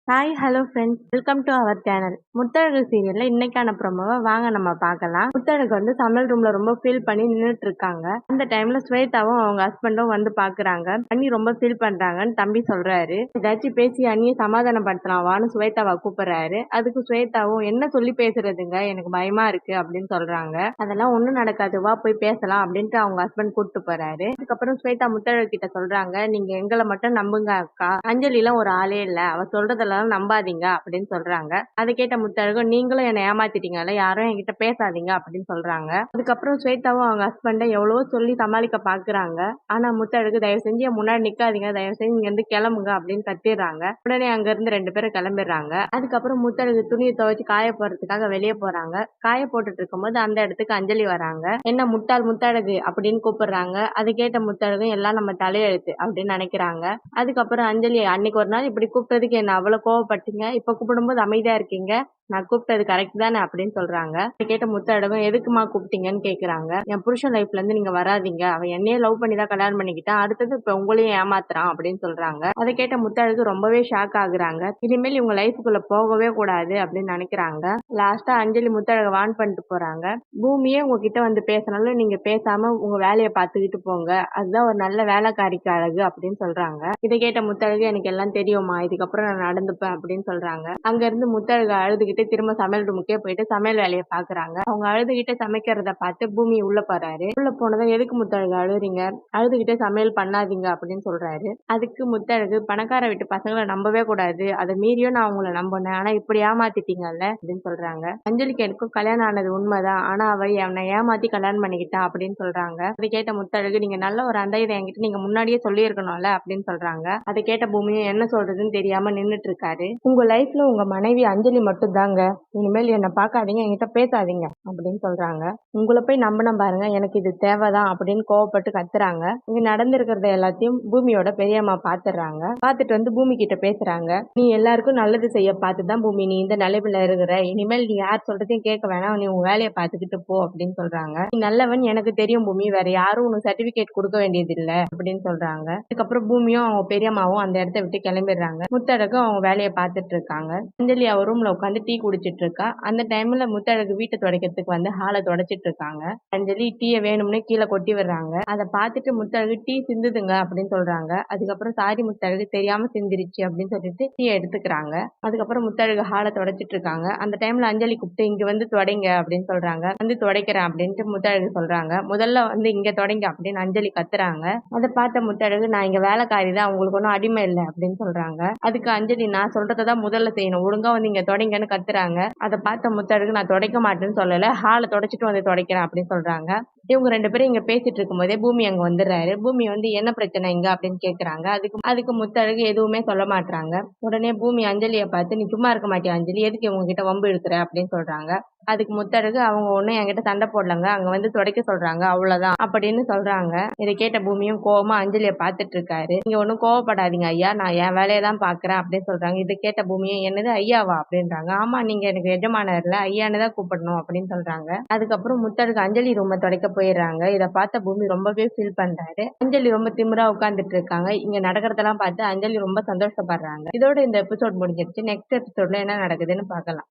Hi hello friends, welcome to our channel. Muthazhagu சீரியல்ல இன்னைக்கான ப்ரோமோவை வாங்க நம்ம பார்க்கலாம். முத்தழகு வந்து சமையல் ரூம்ல ரொம்ப ஃபீல் பண்ணி நின்றுட்டு இருக்காங்க. அந்த டைம்ல ஸ்வேதாவும் அவங்க ஹஸ்பண்டும் வந்து பாக்குறாங்க. பண்ணி ரொம்ப ஃபீல் பண்றாங்கன்னு தம்பி சொல்றாரு. ஏதாச்சும் பேசி அண்ணியை சமாதானப்படுத்தலாவான்னு ஸ்வேதாவை கூப்பிடுறாரு. அதுக்கு ஸ்வேதாவும் என்ன சொல்லி பேசுறதுங்க, எனக்கு பயமா இருக்கு அப்படின்னு சொல்றாங்க. அதெல்லாம் ஒண்ணும் நடக்காது, வா போய் பேசலாம் அப்படின்ட்டு அவங்க ஹஸ்பண்ட் கூப்பிட்டு போறாரு. அதுக்கப்புறம் ஸ்வேதா முத்தழகு கிட்ட சொல்றாங்க, நீங்க எங்களை மட்டும் நம்புங்க அக்கா, அஞ்சலி எல்லாம் ஒரு ஆளே இல்ல, அவ சொல்றதெல்லாம் நம்பாதீங்க அப்படின்னு சொல்றாங்க. அதை கேட்ட முத்தழகு, நீங்களும் என்னை ஏமாத்திட்டீங்கல்ல, யாரும் என்கிட்ட பேசாதீங்க அப்படின்னு சொல்றாங்க. அதுக்கப்புறம் ஸ்வேதாவும் அவங்க ஹஸ்பண்ட எவ்வளவோ சொல்லி சமாளிக்க பாக்குறாங்க. ஆனா முத்தழகு, தயவு செஞ்சு என் முன்னாடி நிக்காதீங்க, தயவு செஞ்சு இங்க இருந்து கிளம்புங்க அப்படின்னு கத்திடுறாங்க. உடனே அங்க இருந்து 2 பேரும் கிளம்பிடுறாங்க. அதுக்கப்புறம் முத்தழகு துணியை துவைச்சு காய போடுறதுக்காக வெளியே போறாங்க. காய போட்டுட்டு இருக்கும்போது அந்த இடத்துக்கு அஞ்சலி வராங்க. என்ன முட்டாள் முத்தழகு அப்படின்னு கூப்பிடுறாங்க. அதை கேட்ட முத்தழகு, எல்லாம் நம்ம தலையெழுத்து அப்படின்னு நினைக்கிறாங்க. அதுக்கப்புறம் அஞ்சலி, அன்னைக்கு ஒரு நாள் இப்படி கூப்பிட்டதுக்கு என்ன அவ்வளவு கோவப்பட்டீங்க, இப்ப கூப்பிடும்போது அமைதியா இருக்கீங்க, நான் கூப்பிட்டது கரெக்ட் தானே அப்படின்னு சொல்றாங்க. அதை கேட்ட முத்தழகும், எதுக்குமா கூப்பிட்டீங்கன்னு கேக்குறாங்க. என் புருஷன் லைஃப்ல இருந்து நீங்க வராதீங்க, அவன் என்னையே லவ் பண்ணி தான் கல்யாணம் பண்ணிக்கிட்டான், அடுத்தது இப்ப உங்களையும் ஏமாத்துறான் அப்படின்னு சொல்றாங்க. அதை கேட்ட முத்தழகு ரொம்பவே ஷாக் ஆகுறாங்க. இனிமேல் இவங்க லைஃபுக்குள்ள போகவே கூடாது அப்படின்னு நினைக்கிறாங்க. லாஸ்டா அஞ்சலி முத்தழக வான் பண்ணிட்டு போறாங்க. பூமியே உங்ககிட்ட வந்து பேசினாலும் நீங்க பேசாம உங்க வேலையை பார்த்துக்கிட்டு போங்க, அதுதான் ஒரு நல்ல வேலைக்காரிக்கு அழகு அப்படின்னு சொல்றாங்க. இதை கேட்ட முத்தழகு, எனக்கு எல்லாம் தெரியுமா, இதுக்கப்புறம் நான் நடந்துப்பேன் அப்படின்னு சொல்றாங்க. அங்க இருந்து முத்தழகு அழுதுகிட்டு திரும்ப சமையல் ரூமுக்கே போயிட்டு சமையல் வேலையை பாக்குறாங்க. அவங்க அழுதுகிட்டு சமைக்கிறத பார்த்து பூமி உள்ள போறாரு. உள்ள போனதும், எதுக்கு முத்தழகு அழுறீங்க, அழுதுகிட்டே சமையல் பண்ணாதீங்க அப்படின்னு சொல்றாரு. அதுக்கு முத்தழகு, பணக்கார வீட்டு பசங்களை நம்பவே கூடாது, அதை மீறியும் நான் உங்களை நம்பினேன், ஆனா இப்படி ஏமாத்திட்டீங்கல்ல அப்படின்னு சொல்றாங்க. அஞ்சலிக்கு எனக்கும் கல்யாணம் ஆனது உண்மைதான், ஆனா அவ என்னை ஏமாத்தி கல்யாணம் பண்ணிக்கிட்டா அப்படின்னு சொல்றாங்க. அதை கேட்ட முத்தழகு, நீங்க நல்ல ஒரு இதை என்கிட்ட நீங்க முன்னாடியே சொல்லியிருக்கணும்ல அப்படின்னு சொல்றாங்க. அதை கேட்ட பூமியும் என்ன சொல்றதுன்னு தெரியாம நின்னுட்டு இருக்காரு. உங்க லைஃப்ல உங்க மனைவி அஞ்சலி மட்டும் தாங்க, இனிமேல் என்ன பார்க்காதீங்க, என்கிட்ட பேசாதீங்க அப்படின்னு சொல்றாங்க. உங்களை போய் நம்பின பாருங்க, எனக்கு இது தேவைதான் அப்படின்னு கோவப்பட்டு கத்துறாங்க. இங்க நடந்திருக்கிறத எல்லாத்தையும் பூமியோட பெரியம்மா பாத்துறாங்க. பாத்துட்டு வந்து பூமி கிட்ட பேசுறாங்க. நீ எல்லாருக்கும் நல்லது செய்ய பார்த்துதான் பூமி நீ இந்த நிலைமையில இருக்கிற, இனிமேல் நீ யார் சொல்றதையும் கேட்க வேணாம், நீ உன் வேலையை பார்த்துக்கிட்டு போ அப்படின்னு சொல்றாங்க. நீ நல்லவன் எனக்கு தெரியும் பூமி, வேற யாரும் உனக்கு சர்டிபிகேட் கொடுக்க வேண்டியது இல்ல அப்படின்னு சொல்றாங்க. அதுக்கப்புறம் பூமியும் அவங்க பெரியம்மாவும் அந்த இடத்த விட்டு கிளம்பிடுறாங்க. முத்தழகு அவங்க வேலையை பார்த்துட்டு இருக்காங்க. அஞ்சலி அவ ரூம்ல உட்காந்து டீ குடிச்சிட்டு இருக்கா. அந்த டைம்ல முத்தழகு வீட்டை துடைக்கிறதுக்கு வந்து ஹாலை துடைச்சிட்டு இருக்காங்க. அஞ்சலி டீயை வேணும்னே கீழே கொட்டி விடுறாங்க. அதை பார்த்துட்டு முத்தழகு, டீ சிந்துதுங்க அப்படின்னு சொல்றாங்க. அதுக்கப்புறம் சாரி முத்தழகு, தெரியாம சிந்திருச்சு அப்படின்னு சொல்லிட்டு டீயை எடுத்துக்கிறாங்க. அதுக்கப்புறம் முத்தழகு ஹாலை துடைச்சிட்டு இருக்காங்க. அந்த டைம்ல அஞ்சலி கூப்பிட்டு, இங்க வந்து துடைங்க அப்படின்னு சொல்றாங்க. வந்து துடைக்கிறேன் அப்படின்ட்டு முத்தழகு சொல்றாங்க. முதல்ல வந்து இங்க தொடங்க அப்படின்னு அஞ்சலி கத்துறாங்க. அதை பார்த்த முத்தழகு, நான் இங்க வேலைக்காரி தான், உங்களுக்கு ஒன்றும் அடிமை இல்லை அப்படின்னு சொல்றாங்க. அதுக்கு அஞ்சலி, நான் சொல்றதான் முதல்ல செய்யணும், ஒழுங்கா வந்து இங்க தொடங்கன்னு கத்துறாங்க. அதை பார்த்த முத்தழகு, நான் துடைக்க மாட்டேன்னு சொல்லல, ஹாலை துடைச்சிட்டு வந்து துடைக்கிறேன் அப்படின்னு சொல்றாங்க. இவங்க 2 பேரும் இங்க பேசிட்டு இருக்கும் போதே பூமி அங்க வந்துடுறாரு. பூமி வந்து, என்ன பிரச்சனை இங்க அப்படின்னு கேக்குறாங்க. அதுக்கு முத்தழகு எதுவுமே சொல்ல மாட்டாங்க. உடனே பூமி அஞ்சலியை பார்த்து, நீ சும்மா இருக்க மாட்டியா அஞ்சலி, எதுக்கு இவங்க கிட்ட வம்பு இழுக்கிற அப்படின்னு சொல்றாங்க. அதுக்கு முத்தழகு, அவங்க ஒண்ணும் என்கிட்ட சண்டை போடலங்க, அங்க வந்து துடைக்க சொல்றாங்க அவ்வளவுதான் அப்படின்னு சொல்றாங்க. இதை கேட்ட பூமியும் கோவமா அஞ்சலியை பார்த்துட்டு இருக்காரு. நீங்க ஒன்னும் கோவப்படாதீங்க ஐயா, நான் என் வேலையை தான் பாக்குறேன் அப்படின்னு சொல்றாங்க. இதை கேட்ட பூமியும், என்னது ஐயாவா அப்படின்றாங்க. ஆமா, நீங்க எனக்கு எஜமானர்ல, ஐயான்னு தான் கூப்பிடணும் அப்படின்னு சொல்றாங்க. அதுக்கப்புறம் முத்தழகு அஞ்சலி ரூமை துடைக்க போயிடுறாங்க. இதை பார்த்த பூமி ரொம்பவே ஃபீல் பண்றாரு. அஞ்சலி ரொம்ப திமிரா உட்கார்ந்துட்டு இருக்காங்க. இங்க நடக்கிறதெல்லாம் பார்த்து அஞ்சலி ரொம்ப சந்தோஷப்படுறாங்க. இதோட இந்த எபிசோட் முடிஞ்சிருச்சு. நெக்ஸ்ட் எபிசோட்ல என்ன நடக்குதுன்னு பார்க்கலாம்.